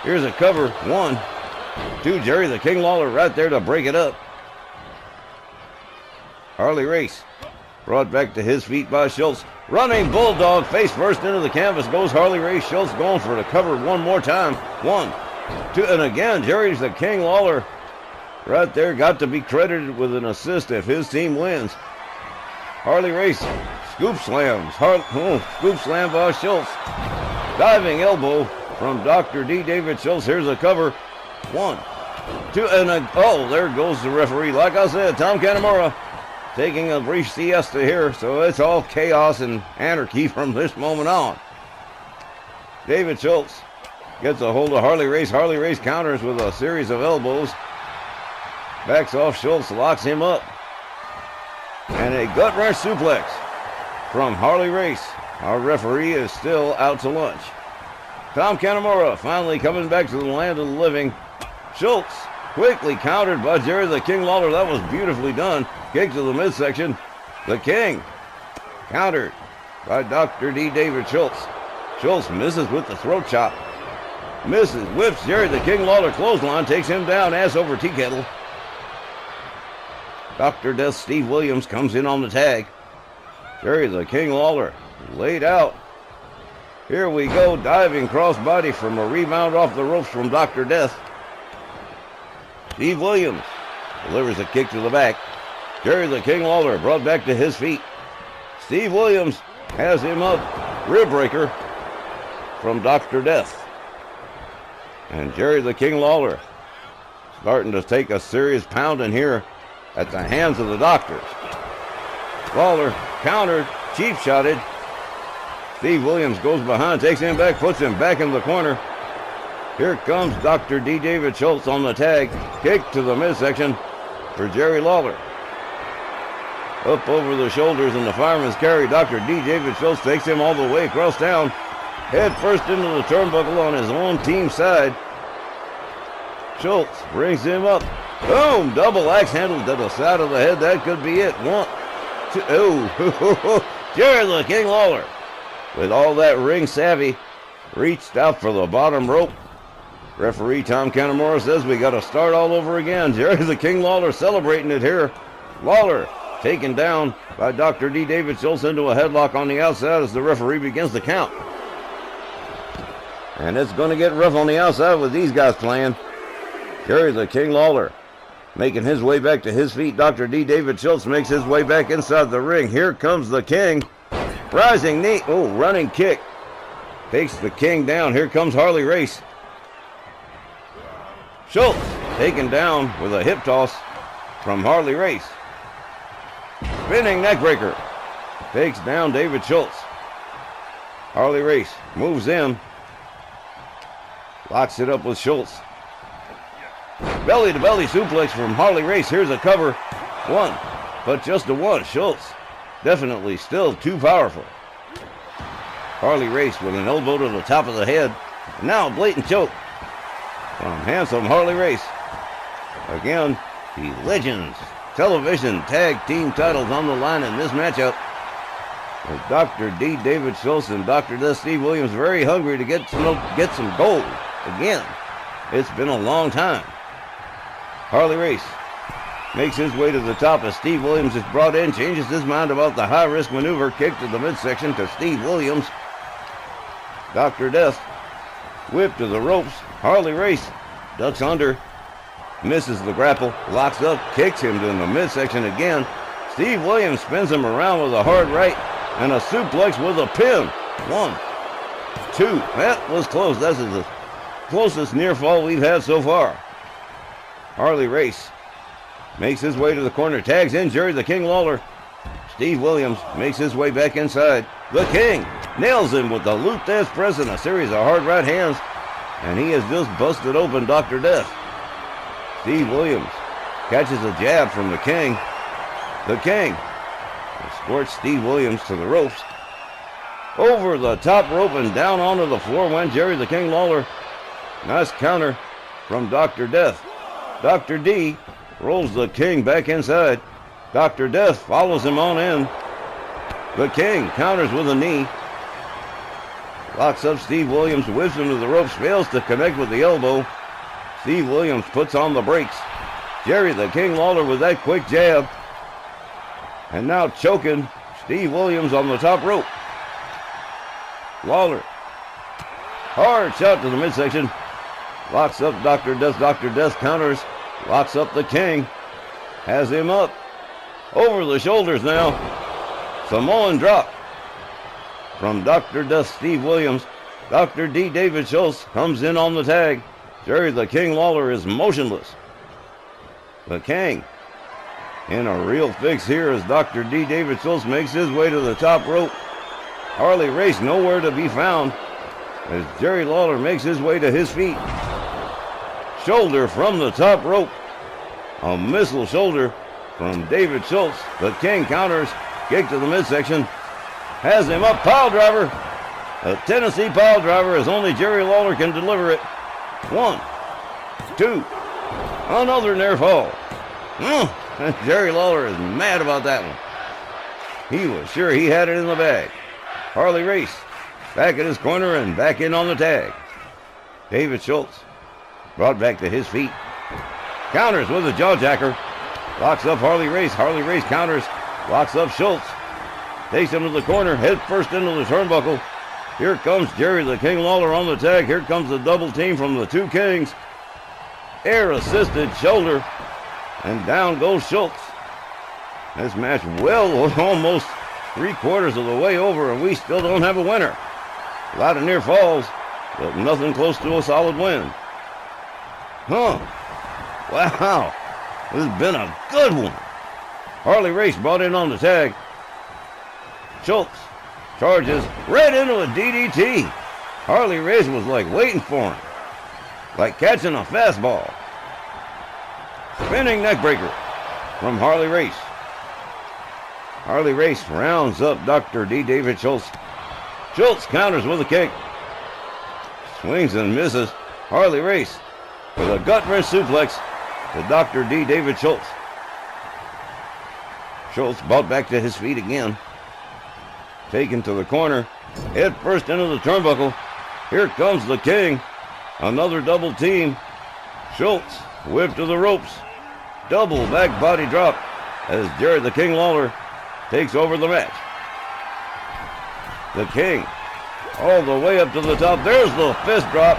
Here's a cover. 1, 2. Jerry the King Lawler right there to break it up. Harley Race brought back to his feet by Schultz. Running bulldog face first into the canvas goes Harley Race. Schultz going for the cover one more time. 1, 2. And again, Jerry's the King Lawler right there got to be credited with an assist if his team wins. Harley Race scoop slams. Scoop slam by Schultz. Diving elbow from Dr. D. David Schultz. Here's a cover. 1, 2, and there goes the referee. Like I said, Tom Canamora taking a brief siesta here, so it's all chaos and anarchy from this moment on. David Schultz gets a hold of Harley Race. Harley Race counters with a series of elbows. Backs off Schultz, locks him up. And a gut wrench suplex from Harley Race. Our referee is still out to lunch. Tom Canamora finally coming back to the land of the living. Schultz quickly countered by Jerry the King Lawler. That was beautifully done. Kick to the midsection. The King countered by Dr. D. David Schultz. Schultz misses with the throat chop. Misses, whips Jerry the King Lawler clothesline, takes him down, ass over tea kettle. Dr. Death Steve Williams comes in on the tag. Jerry the King Lawler laid out. Here we go, diving crossbody from a rebound off the ropes from Dr. Death. Steve Williams delivers a kick to the back. Jerry the King Lawler brought back to his feet. Steve Williams has him up. Rib breaker from Dr. Death. And Jerry the King Lawler starting to take a serious pounding here at the hands of the doctors. Lawler countered, cheap shotted. Steve Williams goes behind, takes him back, puts him back in the corner. Here comes Dr. D. David Schultz on the tag. Kick to the midsection for Jerry Lawler. Up over the shoulders and the fireman's carry. Dr. D. David Schultz takes him all the way across town. Head first into the turnbuckle on his own team side. Schultz brings him up. Boom! Double axe handle to the side of the head. That could be it. 1, 2. Oh, Jerry the King Lawler, with all that ring savvy, reached out for the bottom rope. Referee Tom Canamora says we got to start all over again. Jerry the King Lawler celebrating it here. Lawler taken down by Dr. D. David Schultz into a headlock on the outside as the referee begins to count. And it's going to get rough on the outside with these guys playing. Jerry the King Lawler making his way back to his feet. Dr. D. David Schultz makes his way back inside the ring. Here comes the King. Rising knee. Oh, running kick. Takes the King down. Here comes Harley Race. Schultz taken down with a hip toss from Harley Race. Spinning neckbreaker. Takes down David Schultz. Harley Race moves in. Locks it up with Schultz. Belly-to-belly suplex from Harley Race. Here's a cover. 1, but just a 1. Schultz definitely still too powerful. Harley Race with an elbow to the top of the head. And now a blatant choke from handsome Harley Race. Again, the Legends Television Tag Team titles on the line in this matchup. With Dr. D. David Schultz and Dr. Death Steve Williams very hungry to get some gold. Again, it's been a long time. Harley Race makes his way to the top as Steve Williams is brought in, changes his mind about the high-risk maneuver, kick to the midsection to Steve Williams. Dr. Death whip to the ropes. Harley Race ducks under, misses the grapple, locks up, kicks him to the midsection again. Steve Williams spins him around with a hard right and a suplex with a pin. 1, 2. That was close. This is closest near fall we've had so far. Harley Race makes his way to the corner, tags in Jerry the King Lawler. Steve Williams makes his way back inside. The King nails him with the loop dance press and a series of hard right hands, and he has just busted open Dr. Death. Steve Williams catches a jab from the King. The King escorts Steve Williams to the ropes. Over the top rope and down onto the floor went Jerry the King Lawler. Nice counter from Dr. Death. Dr. D rolls the King back inside. Dr. Death follows him on in. The King counters with a knee. Locks up Steve Williams, whips him to the ropes, fails to connect with the elbow. Steve Williams puts on the brakes. Jerry the King Lawler with that quick jab. And now choking Steve Williams on the top rope. Lawler. Hard shot to the midsection. Locks up Dr. Death. Dr. Death counters. Locks up the King. Has him up. Over the shoulders now. Samoan drop from Dr. Death Steve Williams. Dr. D. David Schultz comes in on the tag. Jerry the King Lawler is motionless. The King in a real fix here as Dr. D. David Schultz makes his way to the top rope. Harley Race nowhere to be found as Jerry Lawler makes his way to his feet. Shoulder from the top rope. A missile shoulder from David Schultz. The King counters. Kick to the midsection. Has him up. Pile driver. A Tennessee pile driver as only Jerry Lawler can deliver it. 1, 2. Another near fall. Jerry Lawler is mad about that one. He was sure he had it in the bag. Harley Race back at his corner and back in on the tag. David Schultz brought back to his feet. Counters with a jawjacker. Locks up Harley Race. Harley Race counters. Locks up Schultz. Takes him to the corner. Head first into the turnbuckle. Here comes Jerry the King Lawler on the tag. Here comes the double team from the two Kings. Air assisted shoulder. And down goes Schultz. This match well almost 3/4 of the way over, and we still don't have a winner. A lot of near falls, but nothing close to a solid win. Wow. This has been a good one. Harley Race brought in on the tag. Schultz charges right into a DDT. Harley Race was like waiting for him. Like catching a fastball. Spinning neckbreaker from Harley Race. Harley Race rounds up Dr. D. David Schultz. Schultz counters with a kick. Swings and misses. Harley Race with a gut-wrench suplex to Dr. D. David Schultz. Schultz brought back to his feet again. Taken to the corner. Head first into the turnbuckle. Here comes the King. Another double team. Schultz whipped to the ropes. Double back body drop as Jerry the King Lawler takes over the match. The King all the way up to the top. There's the fist drop.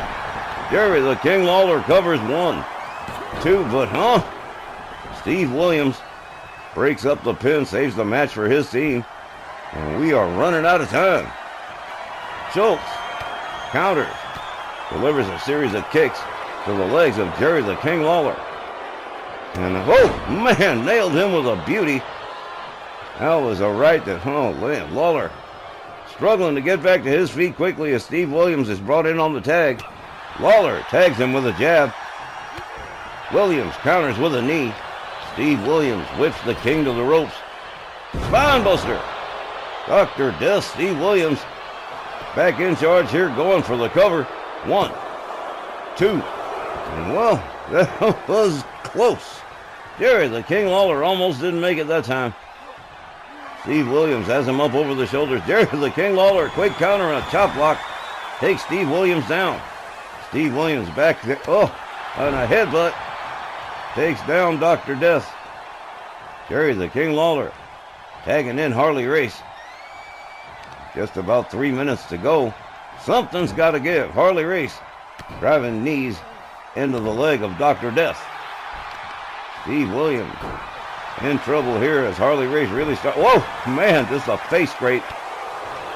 Jerry the King Lawler covers 1, 2, but Steve Williams breaks up the pin, saves the match for his team. And we are running out of time. Schultz counters, delivers a series of kicks to the legs of Jerry the King Lawler. And nailed him with a beauty. That was a right that, Lawler struggling to get back to his feet quickly as Steve Williams is brought in on the tag. Lawler tags him with a jab. Williams counters with a knee. Steve Williams whips the King to the ropes. Spinebuster. Dr. Death Steve Williams back in charge here, going for the cover. 1, 2. And that was close. Jerry the King Lawler almost didn't make it that time. Steve Williams has him up over the shoulders. Jerry the King Lawler, quick counter and a chop block. Takes Steve Williams down. Steve Williams back there. And a headbutt. Takes down Dr. Death. Jerry the King Lawler tagging in Harley Race. Just about 3 minutes to go. Something's got to give. Harley Race driving knees into the leg of Dr. Death. Steve Williams in trouble here as Harley Race really starts. Just a face scrape.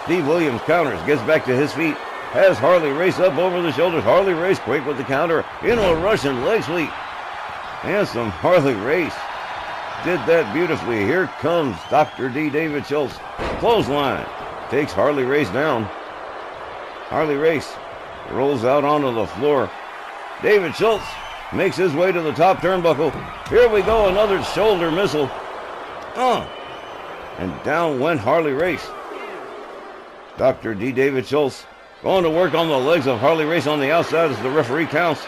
Steve Williams counters, gets back to his feet. has Harley Race up over the shoulders. Harley Race quick with the counter into a Russian leg sweep. Handsome Harley Race did that beautifully. Here comes Dr. D. David Schultz. Clothesline takes Harley Race down. Harley Race rolls out onto the floor. David Schultz makes his way to the top turnbuckle. Here we go, another shoulder missile. And down went Harley Race. Dr. D. David Schultz going to work on the legs of Harley Race on the outside as the referee counts.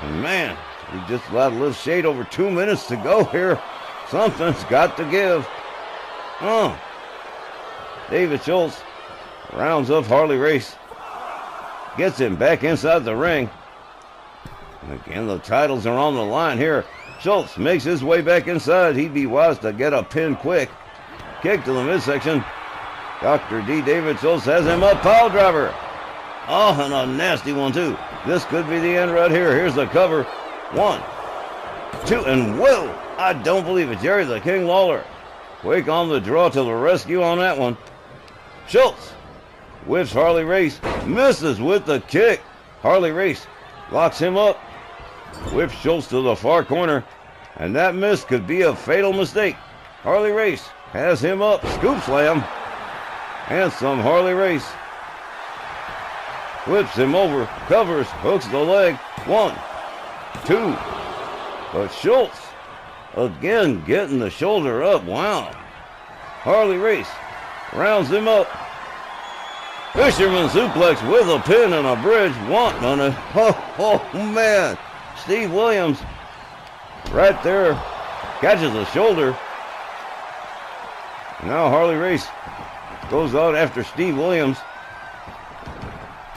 And man, we just allowed a little shade over 2 minutes to go here. Something's got to give. David Schultz rounds up Harley Race. Gets him back inside the ring. And again, the titles are on the line here. Schultz makes his way back inside. He'd be wise to get a pin quick. Kick to the midsection. Dr. D. David Schultz has him up. Pile driver. And a nasty one, too. This could be the end right here. Here's the cover. 1, 2, and whoa! I don't believe it. Jerry the King Lawler. Quick on the draw to the rescue on that one. Schultz whips Harley Race. Misses with the kick. Harley Race locks him up. Whips Schultz to the far corner. And that miss could be a fatal mistake. Harley Race has him up. Scoop slam. And some Harley Race. Flips him over. Covers. Hooks the leg. 1, 2. But Schultz again getting the shoulder up. Wow. Harley Race rounds him up. Fisherman suplex with a pin and a bridge. Oh man. Steve Williams right there catches the shoulder. Now Harley Race goes out after Steve Williams.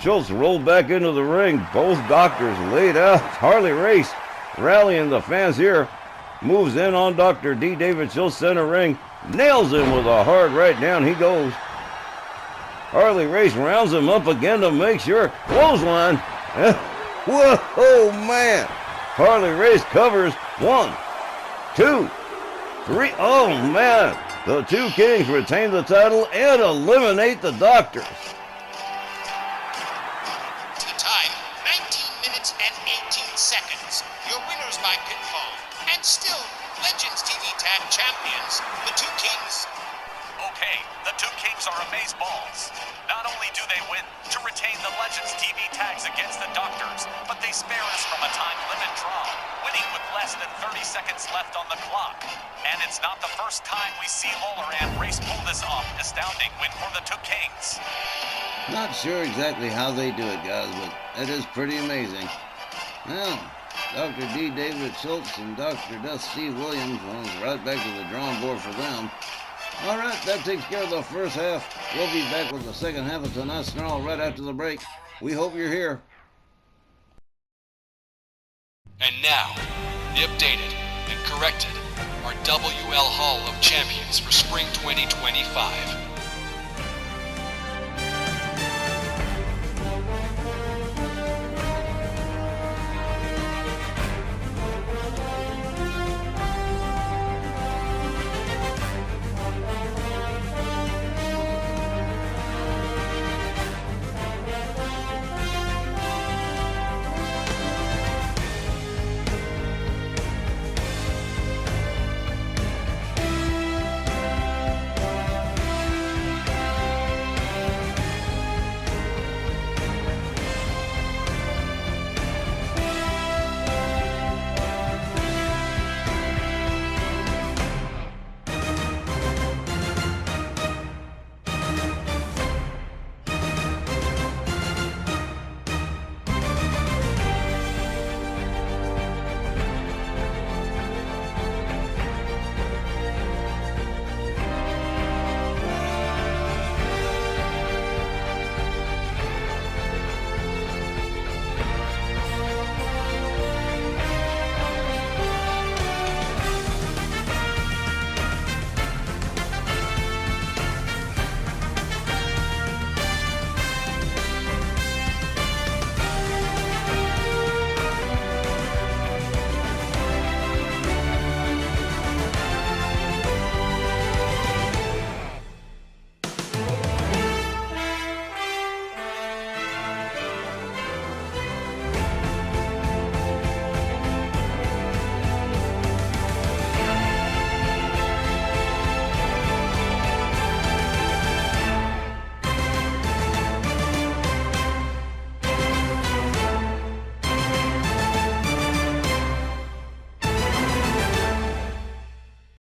Schultz rolled back into the ring. Both doctors laid out. Harley Race rallying the fans here. Moves in on Dr. D. David Schultz center ring. Nails him with a hard right. Down he goes. Harley Race rounds him up again to make sure. Clothesline. Whoa, man. Harley Race covers. 1, 2, 3. Oh, man. The two Kings retain the title and eliminate the Doctors. Time, 19 minutes and 18 seconds. Your winners by pinfall. And still, Legends TV Tag Champions, the two Kings. Okay, the two Kings are amazeballs. Not only do they win to retain the Legends TV tags against the Doctors, but they spare us from a time limit draw, winning with less than 30 seconds left on the clock. And it's not the first time we see Lawler and Race pull this off. Astounding win for the two Kings. Not sure exactly how they do it, guys, but it is pretty amazing. Well, Dr. D. David Schultz and Dr. Death Steve Williams, well, right back to the drawing board for them. All right, that takes care of the first half. We'll be back with the second half of tonight's Snarl right after the break. We hope you're here. And now, the updated and corrected our WL Hall of Champions for Spring 2025.